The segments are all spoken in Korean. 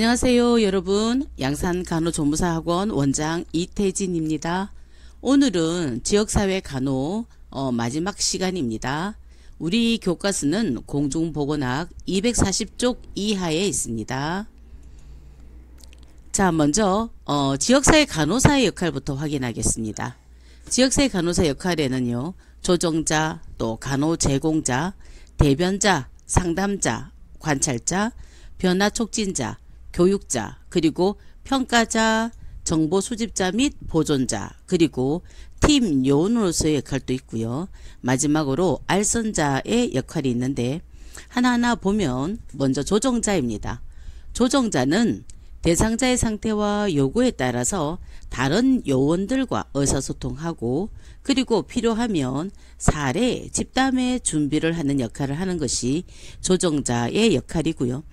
안녕하세요 여러분, 양산간호조무사학원 원장 이태진입니다. 오늘은 지역사회 간호 마지막 시간입니다. 우리 교과서는 공중보건학 240쪽 이하에 있습니다. 자, 먼저 지역사회 간호사의 역할부터 확인하겠습니다. 지역사회 간호사 역할에는요, 조정자, 또 간호 제공자, 대변자, 상담자, 관찰자, 변화 촉진자, 교육자, 그리고 평가자, 정보 수집자 및 보존자, 그리고 팀 요원으로서의 역할도 있고요. 마지막으로 알선자의 역할이 있는데 하나하나 보면 먼저 조정자입니다. 조정자는 대상자의 상태와 요구에 따라서 다른 요원들과 의사소통하고 그리고 필요하면 사례, 집담의 준비를 하는 역할을 하는 것이 조정자의 역할이고요.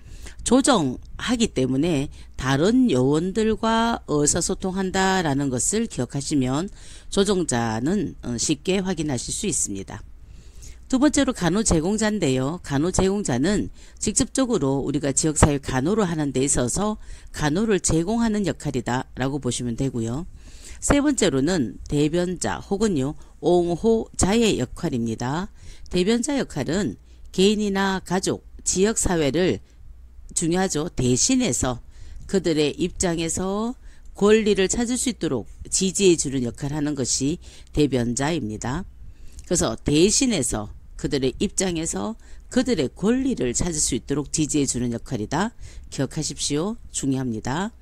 조정하기 때문에 다른 요원들과 의사소통한다라는 것을 기억하시면 조정자는 쉽게 확인하실 수 있습니다. 두 번째로 간호제공자인데요. 간호제공자는 직접적으로 우리가 지역사회 간호를 하는 데 있어서 간호를 제공하는 역할이다 라고 보시면 되고요. 세 번째로는 대변자 혹은요 옹호자의 역할입니다. 대변자 역할은 개인이나 가족, 지역사회를 중요하죠. 대신해서 그들의 입장에서 권리를 찾을 수 있도록 지지해 주는 역할을 하는 것이 대변자입니다. 그래서 대신해서 그들의 입장에서 그들의 권리를 찾을 수 있도록 지지해 주는 역할이다. 기억하십시오. 중요합니다.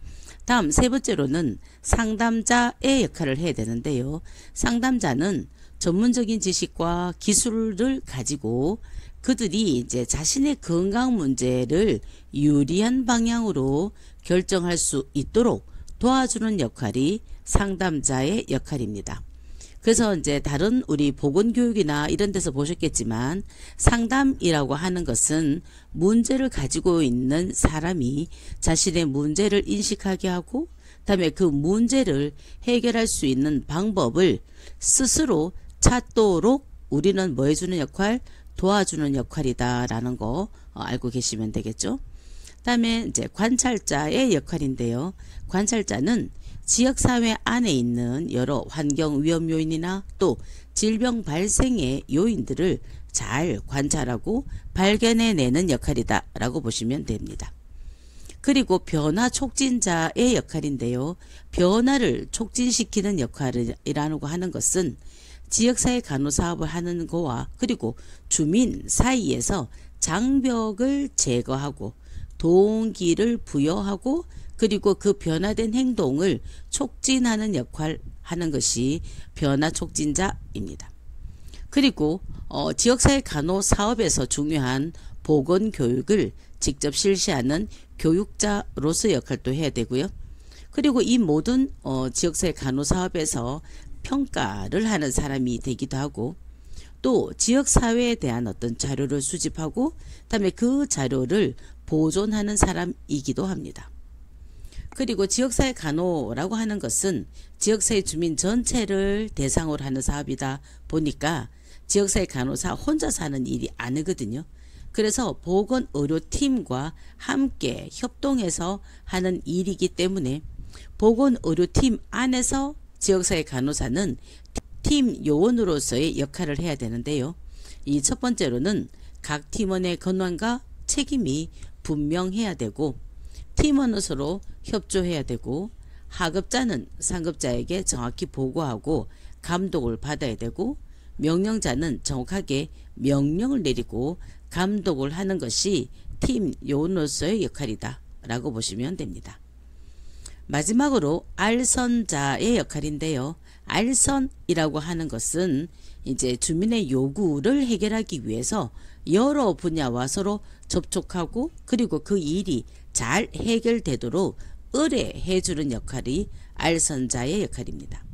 다음 세 번째로는 상담자의 역할을 해야 되는데요. 상담자는 전문적인 지식과 기술을 가지고 그들이 이제 자신의 건강 문제를 유리한 방향으로 결정할 수 있도록 도와주는 역할이 상담자의 역할입니다. 그래서 이제 다른 우리 보건교육이나 이런 데서 보셨겠지만 상담이라고 하는 것은 문제를 가지고 있는 사람이 자신의 문제를 인식하게 하고 그다음에 그 문제를 해결할 수 있는 방법을 스스로 찾도록 우리는 뭐 해주는 역할? 도와주는 역할이다라는 거 알고 계시면 되겠죠. 그다음에 이제 관찰자의 역할인데요. 관찰자는 지역사회 안에 있는 여러 환경 위험 요인이나 또 질병 발생의 요인들을 잘 관찰하고 발견해내는 역할이다 라고 보시면 됩니다. 그리고 변화 촉진자의 역할인데요. 변화를 촉진시키는 역할이라고 하는 것은 지역사회 간호사업을 하는 거와 그리고 주민 사이에서 장벽을 제거하고 동기를 부여하고 그리고 그 변화된 행동을 촉진하는 역할을 하는 것이 변화 촉진자입니다. 그리고 지역사회 간호 사업에서 중요한 보건교육을 직접 실시하는 교육자로서의 역할도 해야 되고요. 그리고 이 모든 지역사회 간호 사업에서 평가를 하는 사람이 되기도 하고 또 지역사회에 대한 어떤 자료를 수집하고 그다음에 그 자료를 보존하는 사람이기도 합니다. 그리고 지역사회 간호라고 하는 것은 지역사회 주민 전체를 대상으로 하는 사업이다 보니까 지역사회 간호사 혼자서 하는 일이 아니거든요. 그래서 보건의료팀과 함께 협동해서 하는 일이기 때문에 보건의료팀 안에서 지역사회 간호사는 팀 요원으로서의 역할을 해야 되는데요. 이 첫 번째로는 각 팀원의 권한과 책임이 분명해야 되고 팀원은 서로 협조해야 되고 하급자는 상급자에게 정확히 보고하고 감독을 받아야 되고 명령자는 정확하게 명령을 내리고 감독을 하는 것이 팀 요원으로서의 역할이다 라고 보시면 됩니다. 마지막으로 알선자의 역할인데요. 알선이라고 하는 것은 이제 주민의 요구를 해결하기 위해서 여러 분야와 서로 접촉하고 그리고 그 일이 잘 해결되도록 의뢰해 주는 역할이 알선자의 역할입니다.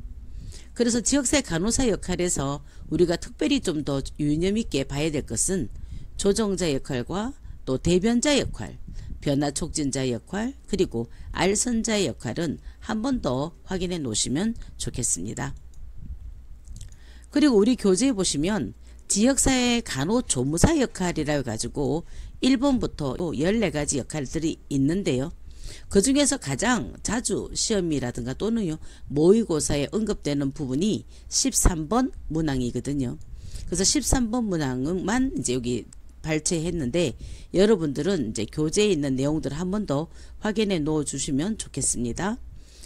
그래서 지역사회 간호사 역할에서 우리가 특별히 좀 더 유념 있게 봐야 될 것은 조정자 역할과 또 대변자 역할, 변화 촉진자의 역할, 그리고 알선자의 역할은 한 번 더 확인해 놓으시면 좋겠습니다. 그리고 우리 교재에 보시면 지역사회 간호조무사 역할이라 해가지고 1번부터 14가지 역할들이 있는데요. 그 중에서 가장 자주 시험이라든가 또는요 모의고사에 언급되는 부분이 13번 문항이거든요. 그래서 13번 문항만 이제 여기 발췌했는데 여러분들은 이제 교재에 있는 내용들을 한 번 더 확인해 놓아 주시면 좋겠습니다.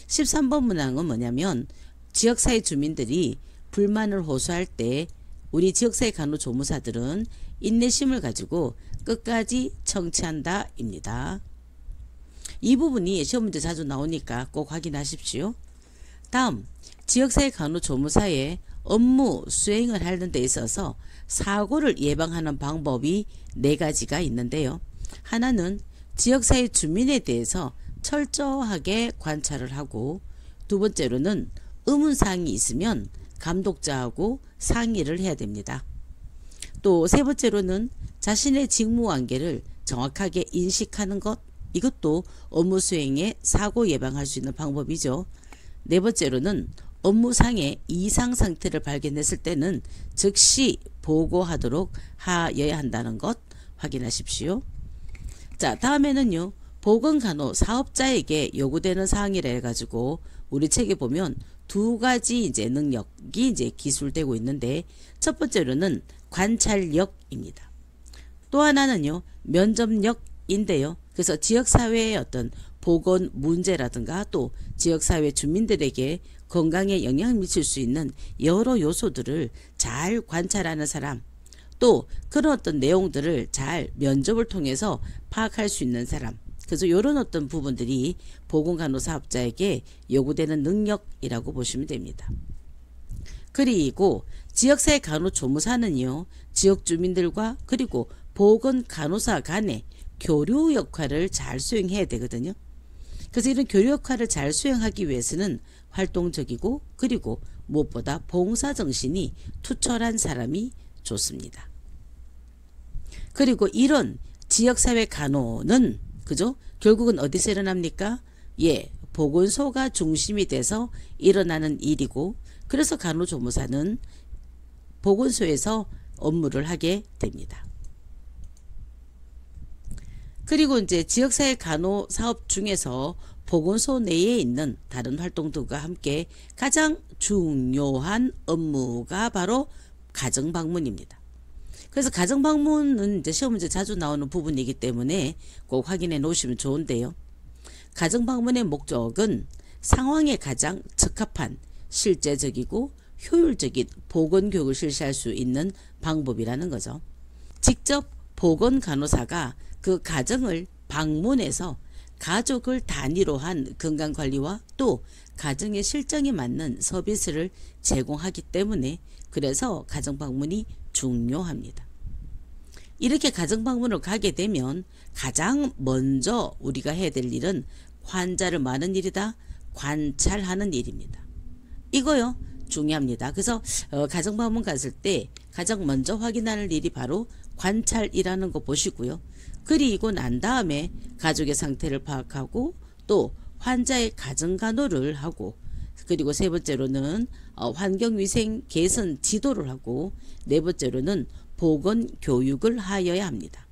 13번 문항은 뭐냐면 지역사회 주민들이 불만을 호소할 때 우리 지역사회 간호조무사들은 인내심을 가지고 끝까지 청취한다 입니다. 이 부분이 시험 문제 자주 나오니까 꼭 확인하십시오. 다음, 지역사회 간호조무사의 업무 수행을 하는 데 있어서 사고를 예방하는 방법이 4가지가 있는데요. 하나는 지역사회 주민에 대해서 철저하게 관찰을 하고, 두 번째로는 의문사항이 있으면 감독자하고 상의를 해야 됩니다. 또 세 번째로는 자신의 직무관계를 정확하게 인식하는 것, 이것도 업무 수행에 사고 예방할 수 있는 방법이죠. 네 번째로는 업무상의 이상 상태를 발견했을 때는 즉시 보고하도록 하여야 한다는 것 확인하십시오. 자, 다음에는요. 보건간호 사업자에게 요구되는 사항이라 해가지고 우리 책에 보면 2가지 이제 능력이 이제 기술되고 있는데, 첫 번째로는 관찰력입니다. 또 하나는요 면접력인데요. 그래서 지역사회의 어떤 보건 문제라든가 또 지역사회 주민들에게 건강에 영향을 미칠 수 있는 여러 요소들을 잘 관찰하는 사람, 또 그런 어떤 내용들을 잘 면접을 통해서 파악할 수 있는 사람, 그래서 이런 어떤 부분들이 보건간호사업자에게 요구되는 능력이라고 보시면 됩니다. 그리고 지역사회 간호조무사는요 지역 주민들과 그리고 보건간호사 간의 교류 역할을 잘 수행해야 되거든요. 그래서 이런 교류 역할을 잘 수행하기 위해서는 활동적이고 그리고 무엇보다 봉사정신이 투철한 사람이 좋습니다. 그리고 이런 지역사회 간호는 그죠? 결국은 어디서 일어납니까? 예, 보건소가 중심이 돼서 일어나는 일이고, 그래서 간호조무사는 보건소에서 업무를 하게 됩니다. 그리고 이제 지역사회 간호 사업 중에서 보건소 내에 있는 다른 활동들과 함께 가장 중요한 업무가 바로 가정방문입니다. 그래서 가정방문은 이제 시험 문제 자주 나오는 부분이기 때문에 꼭 확인해 놓으시면 좋은데요. 가정방문의 목적은 상황에 가장 적합한 실제적이고 효율적인 보건교육을 실시할 수 있는 방법이라는 거죠. 직접 보건간호사가 그 가정을 방문해서 가족을 단위로 한 건강관리와 또 가정의 실정에 맞는 서비스를 제공하기 때문에 그래서 가정방문이 중요합니다. 이렇게 가정방문을 가게 되면 가장 먼저 우리가 해야 될 일은 환자를 많은 일이다 관찰하는 일입니다. 이거요 중요합니다. 그래서 가정방문 갔을 때 가장 먼저 확인하는 일이 바로 관찰이라는 거 보시고요. 그리고 난 다음에 가족의 상태를 파악하고 또 환자의 가정간호를 하고, 그리고 세 번째로는 환경위생 개선 지도를 하고, 네 번째로는 보건교육을 하여야 합니다.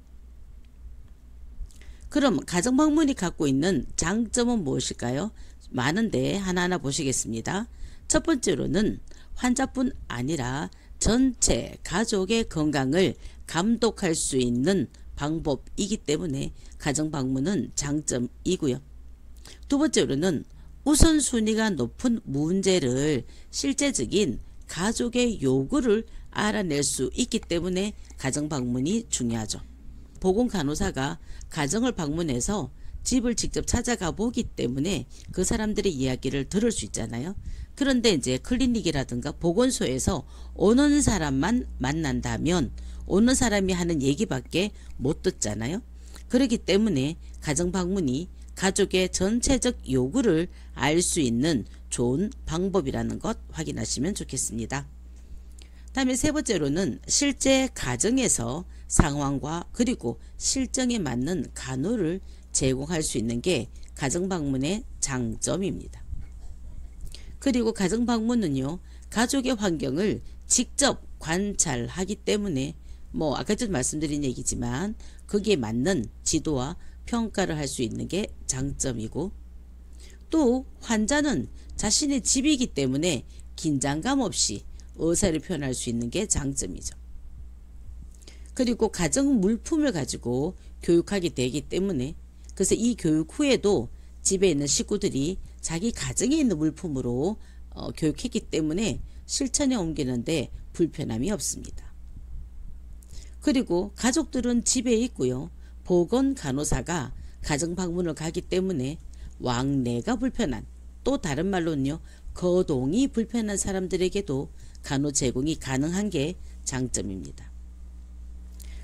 그럼 가정방문이 갖고 있는 장점은 무엇일까요? 많은데 하나하나 보시겠습니다. 첫 번째로는 환자뿐 아니라 전체 가족의 건강을 감독할 수 있는 방법이기 때문에 가정방문은 장점이고요. 두 번째로는 우선순위가 높은 문제를 실제적인 가족의 요구를 알아낼 수 있기 때문에 가정방문이 중요하죠. 보건간호사가 가정을 방문해서 집을 직접 찾아가 보기 때문에 그 사람들의 이야기를 들을 수 있잖아요. 그런데 이제 클리닉이라든가 보건소에서 오는 사람만 만난다면 오는 사람이 하는 얘기밖에 못 듣잖아요. 그렇기 때문에 가정방문이 가족의 전체적 요구를 알 수 있는 좋은 방법이라는 것 확인하시면 좋겠습니다. 다음에 세 번째로는 실제 가정에서 상황과 그리고 실정에 맞는 간호를 제공할 수 있는 게 가정방문의 장점입니다. 그리고 가정방문은요 가족의 환경을 직접 관찰하기 때문에 아까 전 말씀드린 얘기지만 거기에 맞는 지도와 평가를 할 수 있는 게 장점이고, 또 환자는 자신의 집이기 때문에 긴장감 없이 의사를 표현할 수 있는 게 장점이죠. 그리고 가정 물품을 가지고 교육하게 되기 때문에, 그래서 이 교육 후에도 집에 있는 식구들이 자기 가정에 있는 물품으로 교육했기 때문에 실천에 옮기는데 불편함이 없습니다. 그리고 가족들은 집에 있고요. 보건 간호사가 가정 방문을 가기 때문에 왕래가 불편한, 또 다른 말로는요, 거동이 불편한 사람들에게도 간호 제공이 가능한 게 장점입니다.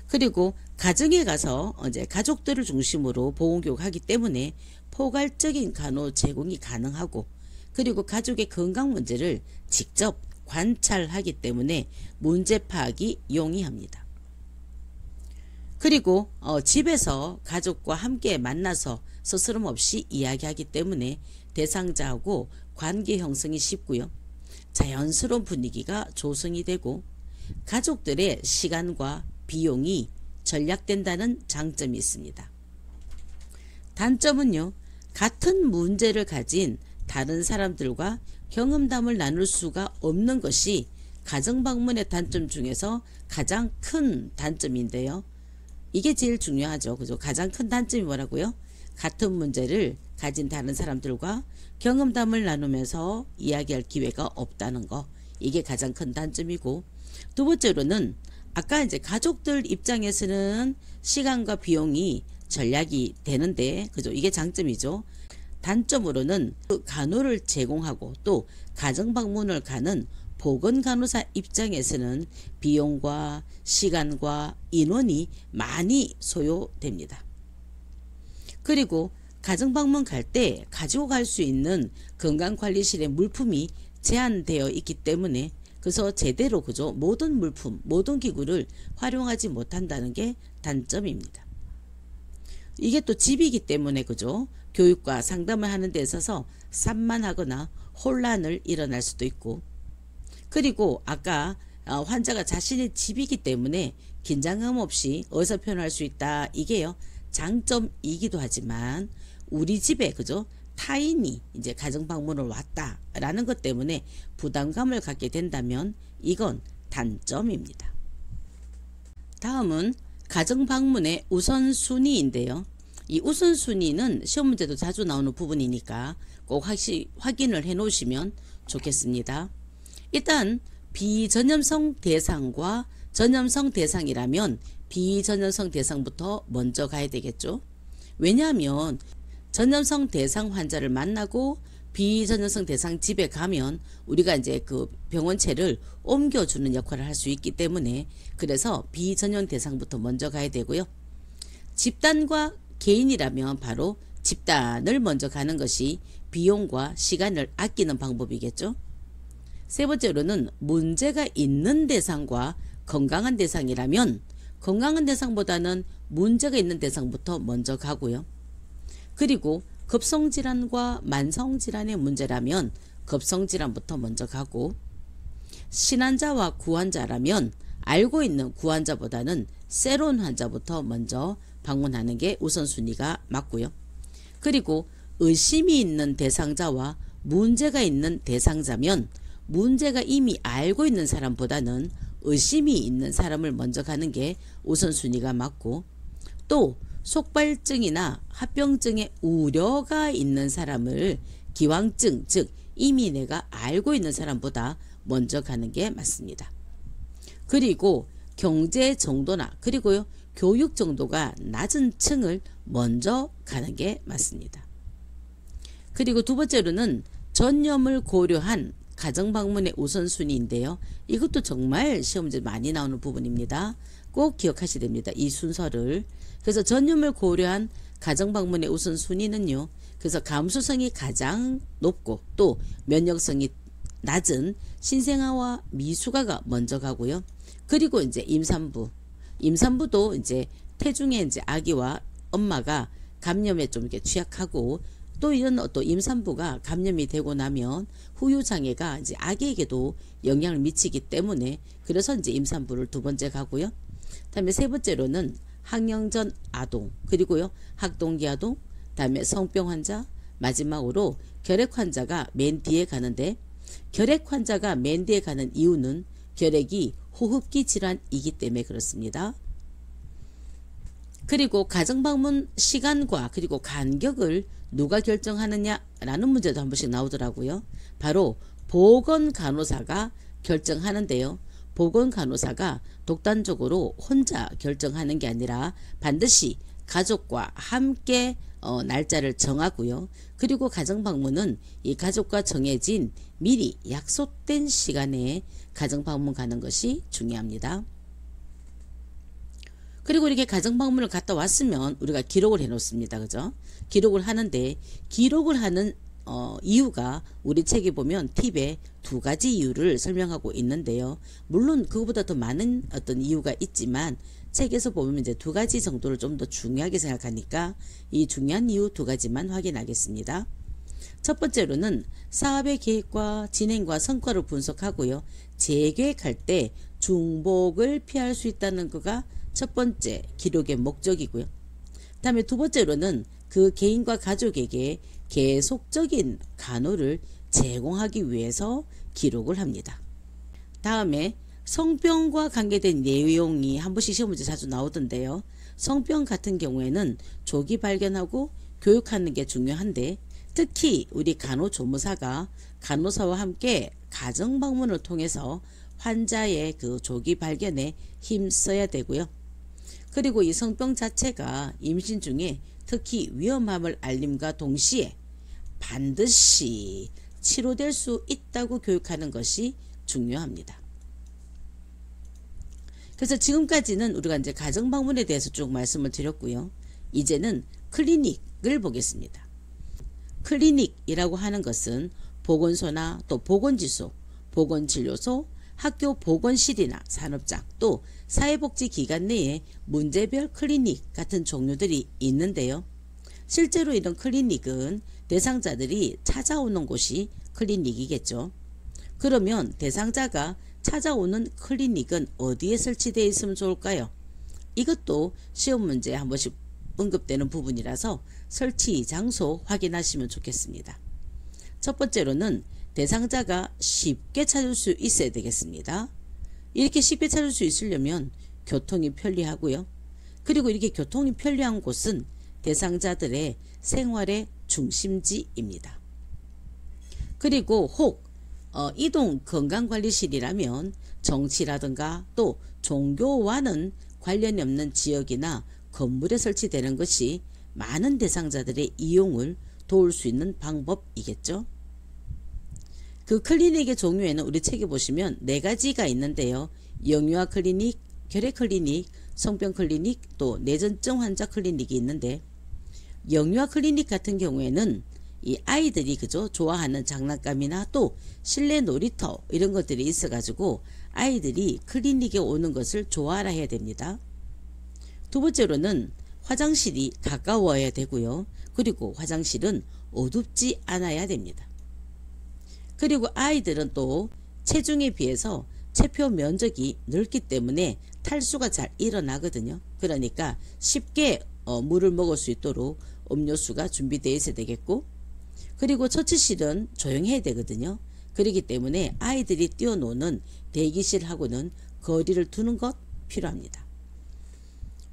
그리고 가정에 가서 이제 가족들을 중심으로 보건교육하기 때문에 포괄적인 간호 제공이 가능하고, 그리고 가족의 건강 문제를 직접 관찰하기 때문에 문제 파악이 용이합니다. 그리고 집에서 가족과 함께 만나서 스스럼 없이 이야기하기 때문에 대상자하고 관계 형성이 쉽고요. 자연스러운 분위기가 조성이 되고 가족들의 시간과 비용이 절약된다는 장점이 있습니다. 단점은요, 같은 문제를 가진 다른 사람들과 경험담을 나눌 수가 없는 것이 가정방문의 단점 중에서 가장 큰 단점인데요. 이게 제일 중요하죠. 그죠? 가장 큰 단점이 뭐라고요? 같은 문제를 가진 다른 사람들과 경험담을 나누면서 이야기할 기회가 없다는 거. 이게 가장 큰 단점이고, 두 번째로는 아까 이제 가족들 입장에서는 시간과 비용이 절약이 되는데, 그죠? 이게 장점이죠. 단점으로는 간호를 제공하고 또 가정방문을 가는 보건간호사 입장에서는 비용과 시간과 인원이 많이 소요됩니다. 그리고 가정방문 갈 때 가지고 갈 수 있는 건강관리실의 물품이 제한되어 있기 때문에, 그래서 제대로 그죠, 모든 물품, 모든 기구를 활용하지 못한다는 게 단점입니다. 이게 또 집이기 때문에 그죠, 교육과 상담을 하는 데 있어서 산만하거나 혼란을 일어날 수도 있고, 그리고 아까 환자가 자신의 집이기 때문에 긴장감 없이 의사 표현할 수 있다. 이게요, 장점이기도 하지만 우리 집에 그죠, 타인이 이제 가정 방문을 왔다라는 것 때문에 부담감을 갖게 된다면 이건 단점입니다. 다음은 가정 방문의 우선순위인데요. 이 우선순위는 시험 문제도 자주 나오는 부분이니까 꼭 확인을 해 놓으시면 좋겠습니다. 일단 비전염성 대상과 전염성 대상이라면 비전염성 대상부터 먼저 가야 되겠죠. 왜냐하면 전염성 대상 환자를 만나고 비전염성 대상 집에 가면 우리가 이제 그 병원체를 옮겨주는 역할을 할 수 있기 때문에, 그래서 비전염 대상부터 먼저 가야 되고요. 집단과 개인이라면 바로 집단을 먼저 가는 것이 비용과 시간을 아끼는 방법이겠죠. 세 번째로는 문제가 있는 대상과 건강한 대상이라면 건강한 대상보다는 문제가 있는 대상부터 먼저 가고요. 그리고 급성질환과 만성질환의 문제라면 급성질환부터 먼저 가고, 신환자와 구환자라면 알고 있는 구환자보다는 새로운 환자부터 먼저 방문하는 게 우선순위가 맞고요. 그리고 의심이 있는 대상자와 문제가 있는 대상자면 문제가 이미 알고 있는 사람보다는 의심이 있는 사람을 먼저 가는 게 우선순위가 맞고, 또 속발증이나 합병증의 우려가 있는 사람을 기왕증, 즉 이미 내가 알고 있는 사람보다 먼저 가는 게 맞습니다. 그리고 경제 정도나 그리고요 교육 정도가 낮은 층을 먼저 가는 게 맞습니다. 그리고 두 번째로는 전염을 고려한 가정방문의 우선순위인데요. 이것도 정말 시험문제 많이 나오는 부분입니다. 꼭 기억하셔야 됩니다. 이 순서를. 그래서 전염을 고려한 가정방문의 우선순위는요, 그래서 감수성이 가장 높고 또 면역성이 낮은 신생아와 미숙아가 먼저 가고요. 그리고 이제 임산부도 이제 태중에 이제 아기와 엄마가 감염에 좀 이렇게 취약하고, 또 이런 또 임산부가 감염이 되고 나면 후유 장애가 이제 아기에게도 영향을 미치기 때문에, 그래서 이제 임산부를 두 번째 가고요. 그다음에 세 번째로는 항영전 아동, 그리고요 학동기 아동, 다음에 성병 환자, 마지막으로 결핵 환자가 맨 뒤에 가는데, 결핵 환자가 맨 뒤에 가는 이유는 결핵이 호흡기 질환이기 때문에 그렇습니다. 그리고 가정방문 시간과 그리고 간격을 누가 결정하느냐라는 문제도 한 번씩 나오더라고요. 바로 보건간호사가 결정하는데요. 보건간호사가 독단적으로 혼자 결정하는 게 아니라 반드시 가족과 함께 날짜를 정하고요. 그리고 가정방문은 이 가족과 정해진 미리 약속된 시간에 가정방문 가는 것이 중요합니다. 그리고 이렇게 가정방문을 갔다 왔으면 우리가 기록을 해 놓습니다. 그죠? 기록을 하는데, 기록을 하는 이유가 우리 책에 보면 팁에 2가지 이유를 설명하고 있는데요. 물론 그거보다 더 많은 어떤 이유가 있지만 책에서 보면 이제 2가지 정도를 좀 더 중요하게 생각하니까 이 중요한 이유 2가지만 확인하겠습니다. 첫 번째로는 사업의 계획과 진행과 성과를 분석하고요. 재계획할 때 중복을 피할 수 있다는 거가 첫 번째 기록의 목적이고요. 다음에 2번째로는 그 개인과 가족에게 계속적인 간호를 제공하기 위해서 기록을 합니다. 다음에 성병과 관계된 내용이 한 번씩 시험 문제 자주 나오던데요. 성병 같은 경우에는 조기 발견하고 교육하는 게 중요한데, 특히 우리 간호조무사가 간호사와 함께 가정방문을 통해서 환자의 그 조기 발견에 힘써야 되고요. 그리고 이 성병 자체가 임신 중에 특히 위험함을 알림과 동시에 반드시 치료될 수 있다고 교육하는 것이 중요합니다. 그래서 지금까지는 우리가 이제 가정방문에 대해서 쭉 말씀을 드렸고요. 이제는 클리닉을 보겠습니다. 클리닉이라고 하는 것은 보건소나 또 보건지소, 보건진료소, 학교 보건실이나 산업장, 또 사회복지기관 내에 문제별 클리닉 같은 종류들이 있는데요. 실제로 이런 클리닉은 대상자들이 찾아오는 곳이 클리닉이겠죠. 그러면 대상자가 찾아오는 클리닉은 어디에 설치되어 있으면 좋을까요? 이것도 시험 문제에 한 번씩 언급되는 부분이라서 설치 장소 확인하시면 좋겠습니다. 첫 번째로는 대상자가 쉽게 찾을 수 있어야 되겠습니다. 이렇게 쉽게 찾을 수 있으려면 교통이 편리하고요. 그리고 이렇게 교통이 편리한 곳은 대상자들의 생활의 중심지입니다. 그리고 혹 이동 건강관리실이라면 정치라든가 또 종교와는 관련이 없는 지역이나 건물에 설치되는 것이 많은 대상자들의 이용을 도울 수 있는 방법이겠죠. 그 클리닉의 종류에는 우리 책에 보시면 4가지가 있는데요. 영유아 클리닉, 결핵 클리닉, 성병 클리닉, 또 뇌전증 환자 클리닉이 있는데, 영유아 클리닉 같은 경우에는 이 아이들이 그저 좋아하는 장난감이나 또 실내 놀이터 이런 것들이 있어가지고 아이들이 클리닉에 오는 것을 좋아하라 해야 됩니다. 2번째로는 화장실이 가까워야 되고요. 그리고 화장실은 어둡지 않아야 됩니다. 그리고 아이들은 또 체중에 비해서 체표 면적이 넓기 때문에 탈수가 잘 일어나거든요. 그러니까 쉽게 물을 먹을 수 있도록 음료수가 준비되어 있어야 되겠고, 그리고 처치실은 조용해야 되거든요. 그렇기 때문에 아이들이 뛰어노는 대기실하고는 거리를 두는 것 필요합니다.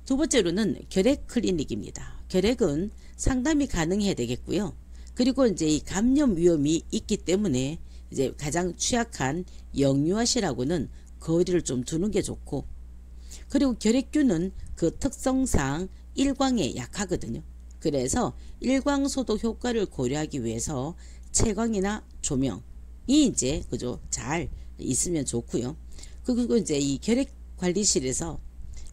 2번째로는 결핵 클리닉입니다. 결핵은 상담이 가능해야 되겠고요. 그리고 이제 이 감염 위험이 있기 때문에 이제 가장 취약한 영유아실하고는 거리를 좀 두는 게 좋고, 그리고 결핵균은 그 특성상 일광에 약하거든요. 그래서 일광 소독 효과를 고려하기 위해서 채광이나 조명이 이제 그죠 잘 있으면 좋고요. 그리고 이제 이 결핵 관리실에서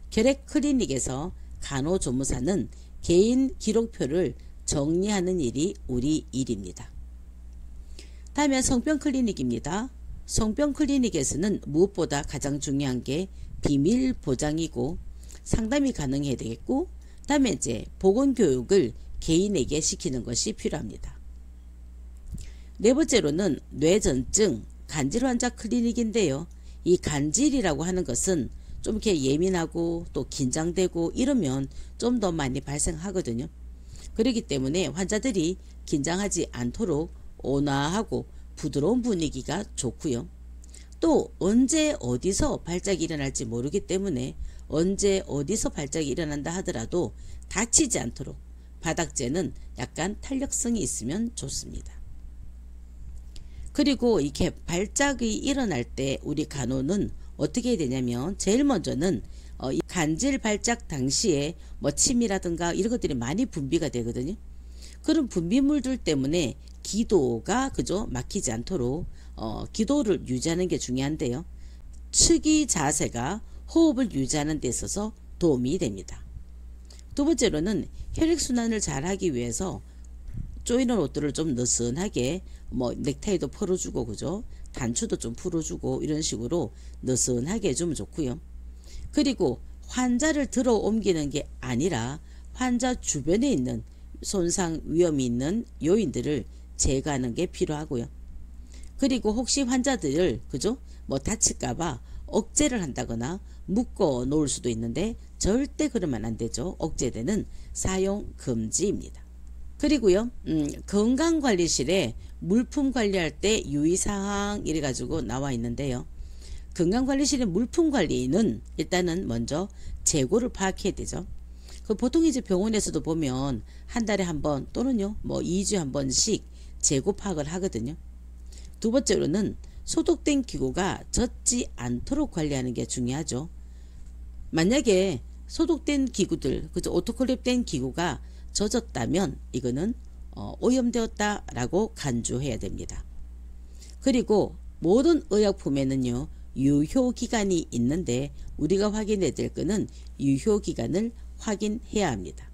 결핵 클리닉에서 간호조무사는 개인 기록표를 정리하는 일이 우리 일입니다. 다음에 성병 클리닉입니다. 성병 클리닉에서는 무엇보다 가장 중요한 게 비밀 보장이고 상담이 가능해야 되겠고, 다음에 이제 보건교육을 개인에게 시키는 것이 필요합니다. 4번째로는 뇌전증 간질 환자 클리닉인데요. 이 간질이라고 하는 것은 좀 이렇게 예민하고 또 긴장되고 이러면 좀 더 많이 발생하거든요. 그렇기 때문에 환자들이 긴장하지 않도록 온화하고 부드러운 분위기가 좋고요. 또 언제 어디서 발작이 일어날지 모르기 때문에 언제 어디서 발작이 일어난다 하더라도 다치지 않도록 바닥재는 약간 탄력성이 있으면 좋습니다. 그리고 이렇게 발작이 일어날 때 우리 간호는 어떻게 해야 되냐면 제일 먼저는 이 간질 발작 당시에 뭐 침이라든가 이런 것들이 많이 분비가 되거든요. 그런 분비물들 때문에 기도가 그죠 막히지 않도록 기도를 유지하는 게 중요한데요. 측이 자세가 호흡을 유지하는 데 있어서 도움이 됩니다. 두 번째로는 혈액순환을 잘 하기 위해서 조이는 옷들을 좀 느슨하게 뭐 넥타이도 풀어주고 그죠 단추도 좀 풀어주고 이런 식으로 느슨하게 해주면 좋고요. 그리고 환자를 들어 옮기는 게 아니라 환자 주변에 있는 손상 위험이 있는 요인들을 제거하는 게 필요하고요. 그리고 혹시 환자들을 그죠 뭐 다칠까봐 억제를 한다거나 묶어 놓을 수도 있는데 절대 그러면 안 되죠. 억제대는 사용 금지입니다. 그리고요 건강관리실에 물품 관리할 때 유의사항 이래가지고 나와 있는데요. 건강관리실의 물품 관리는 일단은 먼저 재고를 파악해야 되죠. 보통 이제 병원에서도 보면 한 달에 한 번 또는요 뭐 2주에 한 번씩 재고 파악을 하거든요. 두 번째로는 소독된 기구가 젖지 않도록 관리하는 게 중요하죠. 만약에 소독된 기구들 그죠 오토클립된 기구가 젖었다면 이거는 오염되었다 라고 간주해야 됩니다. 그리고 모든 의약품에는요 유효기간이 있는데 우리가 확인해야 될 거는 유효기간을 확인해야 합니다.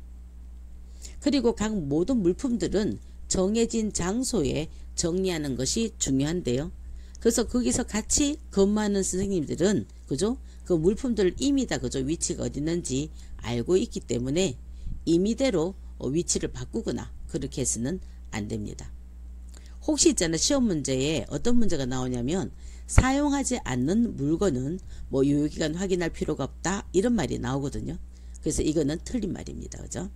그리고 각 모든 물품들은 정해진 장소에 정리하는 것이 중요한데요. 그래서 거기서 같이 근무하는 선생님들은 그죠 그 물품들을 이미 다 그죠 위치가 어디 있는지 알고 있기 때문에 임의대로 위치를 바꾸거나 그렇게 해서는 안 됩니다. 혹시 있잖아 시험 문제에 어떤 문제가 나오냐면 사용하지 않는 물건은 뭐 유효기간 확인할 필요가 없다 이런 말이 나오거든요. 그래서 이거는 틀린 말입니다. 그죠?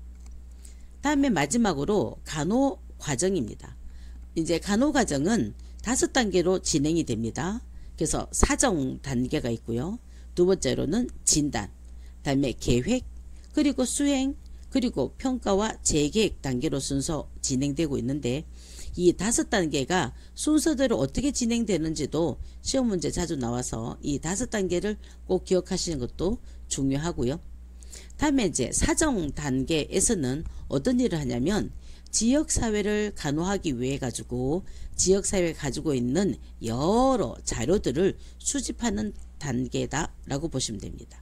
다음에 마지막으로 간호 과정입니다. 이제 간호 과정은 5단계로 진행이 됩니다. 그래서 사정 단계가 있고요. 두 번째로는 진단, 다음에 계획, 그리고 수행, 그리고 평가와 재계획 단계로 순서 진행되고 있는데 이 5단계가 순서대로 어떻게 진행되는지도 시험 문제 자주 나와서 이 5단계를 꼭 기억하시는 것도 중요하고요. 다음에 이제 사정 단계에서는 어떤 일을 하냐면 지역사회를 간호하기 위해 가지고 지역사회가 가지고 있는 여러 자료들을 수집하는 단계다 라고 보시면 됩니다.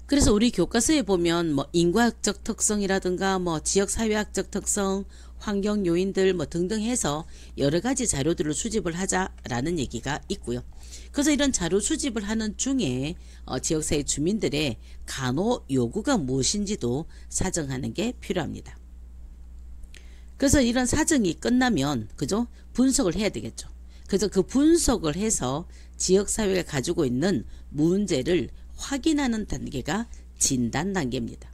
그래서 우리 교과서에 보면 뭐 인과학적 특성이라든가 뭐 지역사회학적 특성, 환경 요인들 뭐 등등 해서 여러 가지 자료들을 수집을 하자라는 얘기가 있고요. 그래서 이런 자료 수집을 하는 중에 지역사회 주민들의 간호 요구가 무엇인지도 사정하는 게 필요합니다. 그래서 이런 사정이 끝나면 그죠? 분석을 해야 되겠죠. 그래서 그 분석을 해서 지역사회가 가지고 있는 문제를 확인하는 단계가 진단 단계입니다.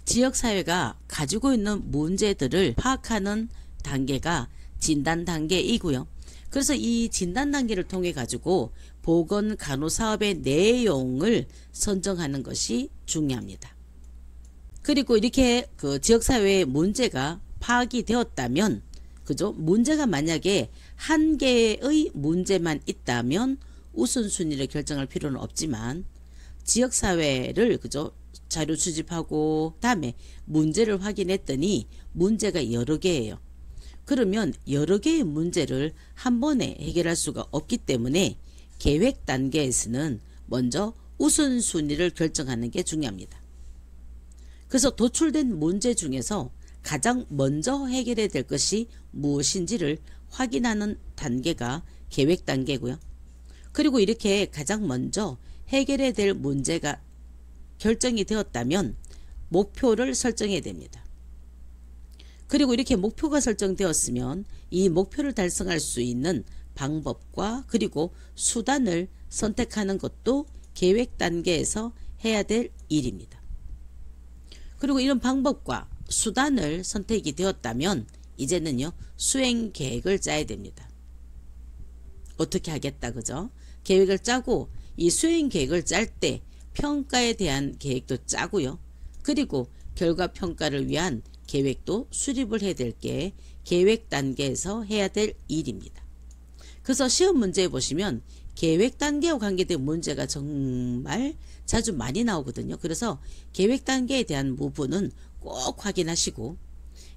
지역사회가 가지고 있는 문제들을 파악하는 단계가 진단 단계이고요. 그래서 이 진단 단계를 통해 가지고 보건간호사업의 내용을 선정하는 것이 중요합니다. 그리고 이렇게 그 지역사회의 문제가 파악이 되었다면 그죠? 문제가 만약에 한 개의 문제만 있다면 우선순위를 결정할 필요는 없지만 지역사회를 그죠? 자료 수집하고 다음에 문제를 확인했더니 문제가 여러 개예요. 그러면 여러 개의 문제를 한 번에 해결할 수가 없기 때문에 계획 단계에서는 먼저 우선순위를 결정하는 게 중요합니다. 그래서 도출된 문제 중에서 가장 먼저 해결해야 될 것이 무엇인지를 확인하는 단계가 계획 단계고요. 그리고 이렇게 가장 먼저 해결해야 될 문제가 결정이 되었다면 목표를 설정해야 됩니다. 그리고 이렇게 목표가 설정되었으면 이 목표를 달성할 수 있는 방법과 그리고 수단을 선택하는 것도 계획 단계에서 해야 될 일입니다. 그리고 이런 방법과 수단을 선택이 되었다면 이제는요 수행 계획을 짜야 됩니다. 어떻게 하겠다 그죠? 계획을 짜고 이 수행 계획을 짤 때 평가에 대한 계획도 짜고요. 그리고 결과 평가를 위한 계획도 수립을 해야 될 게 계획 단계에서 해야 될 일입니다. 그래서 시험 문제에 보시면 계획 단계와 관계된 문제가 정말 자주 많이 나오거든요. 그래서 계획 단계에 대한 부분은 꼭 확인하시고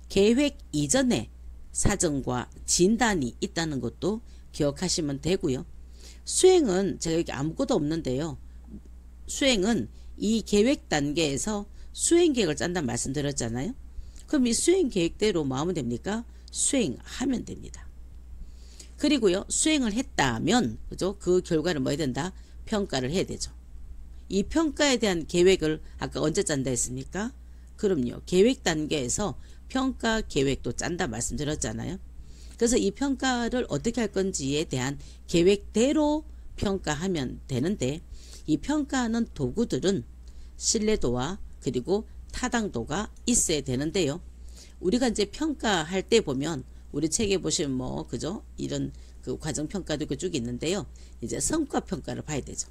계획 이전에 사정과 진단이 있다는 것도 기억하시면 되고요. 수행은 제가 여기 아무것도 없는데요. 수행은 이 계획 단계에서 수행 계획을 짠다는 말씀드렸잖아요. 그럼 이 수행 계획대로 뭐 하면 됩니까? 수행하면 됩니다. 그리고요 수행을 했다면 그죠? 그 결과를 뭐 해야 된다? 평가를 해야 되죠. 이 평가에 대한 계획을 아까 언제 짠다 했습니까? 그럼요 계획 단계에서 평가 계획도 짠다 말씀드렸잖아요. 그래서 이 평가를 어떻게 할 건지에 대한 계획대로 평가하면 되는데 이 평가하는 도구들은 신뢰도와 그리고 타당도가 있어야 되는데요. 우리가 이제 평가할 때 보면 우리 책에 보시면 뭐 그죠? 이런 그 과정 평가도 쭉 있는데요. 이제 성과 평가를 봐야 되죠.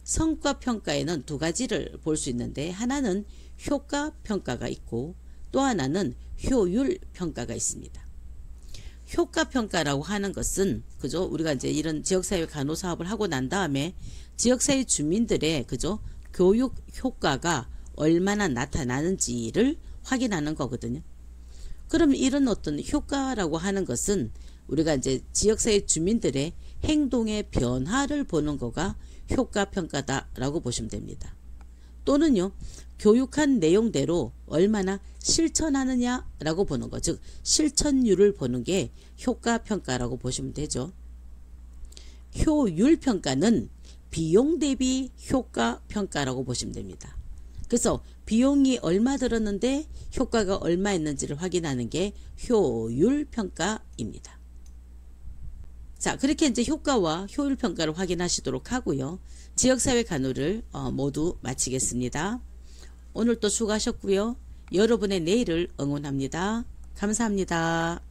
성과 평가에는 두 가지를 볼 수 있는데 하나는 효과 평가가 있고 또 하나는 효율 평가가 있습니다. 효과 평가라고 하는 것은 그죠? 우리가 이제 이런 지역사회 간호 사업을 하고 난 다음에 지역사회 주민들의 그죠? 교육 효과가 얼마나 나타나는지를 확인하는 거거든요. 그럼 이런 어떤 효과라고 하는 것은 우리가 이제 지역사회 주민들의 행동의 변화를 보는 거가 효과 평가다라고 보시면 됩니다. 또는요 교육한 내용대로 얼마나 실천하느냐라고 보는 것, 즉 실천율을 보는 게 효과 평가라고 보시면 되죠. 효율 평가는 비용 대비 효과 평가라고 보시면 됩니다. 그래서 비용이 얼마 들었는데 효과가 얼마였는지를 확인하는 게 효율 평가입니다. 자, 그렇게 이제 효과와 효율 평가를 확인하시도록 하고요. 지역사회 간호를 모두 마치겠습니다. 오늘 또 수고하셨고요. 여러분의 내일을 응원합니다. 감사합니다.